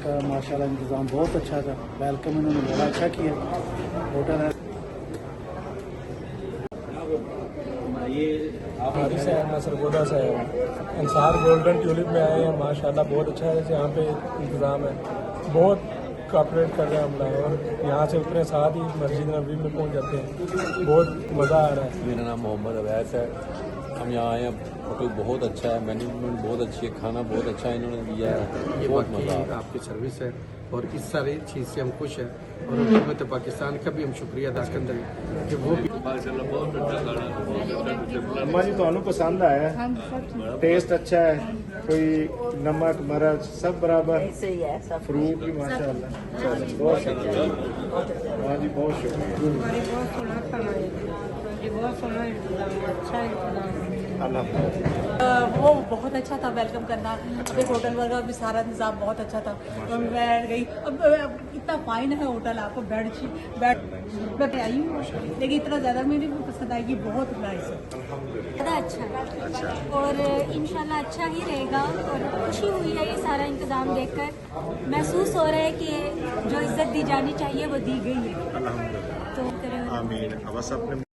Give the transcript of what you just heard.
का माशाल्लाह इंतज़ाम बहुत अच्छा था। वेलकम इन्होंने बड़ा अच्छा किया। होटल है ये आप से है, सरगोदा से है, अंसार गोल्डन ट्यूलिप में आए हैं। माशाल्लाह बहुत अच्छा है यहाँ पे इंतज़ाम है, बहुत कॉपरेट कर रहे हैं हम लोग। और यहाँ से उतरे साथ ही मस्जिद नबी में पहुँच जाते हैं, बहुत मज़ा आ रहा है। मेरा नाम मोहम्मद अवैस है। हम यहाँ आए हैं, होटल बहुत अच्छा है, मैनेजमेंट बहुत अच्छी है, खाना बहुत अच्छा इन्होंने दिया है, बहुत मज़ा आ रहा है। आपकी सर्विस है और इस सारी चीज़ से हम खुश हैं। और हुकूमत पाकिस्तान का भी हम शुक्रिया अदा करते हैं कि वो भी अम्मा जी तो पसंद आया, टेस्ट अच्छा है, कोई नमक मरच सब बराबर, फ्रूट भी माशाल्लाह। बहुत शुक्रिया हाँ जी, बहुत वो बहुत अच्छा था वेलकम करना। अभी होटल वगैरह भी सारा इंतजाम बहुत अच्छा था। मैं बैठ गई, अब इतना फाइन है होटल, आपको बैठ आई हूँ, लेकिन इतना ज़्यादा मुझे भी पसंद आएगी, बहुत नाइस है, ज़्यादा अच्छा और इंशाल्लाह अच्छा ही रहेगा। और खुशी हुई है ये सारा इंतज़ाम देखकर, महसूस हो रहा है कि जो इज़्ज़त दी जानी चाहिए वो दी गई है। तो आमीन।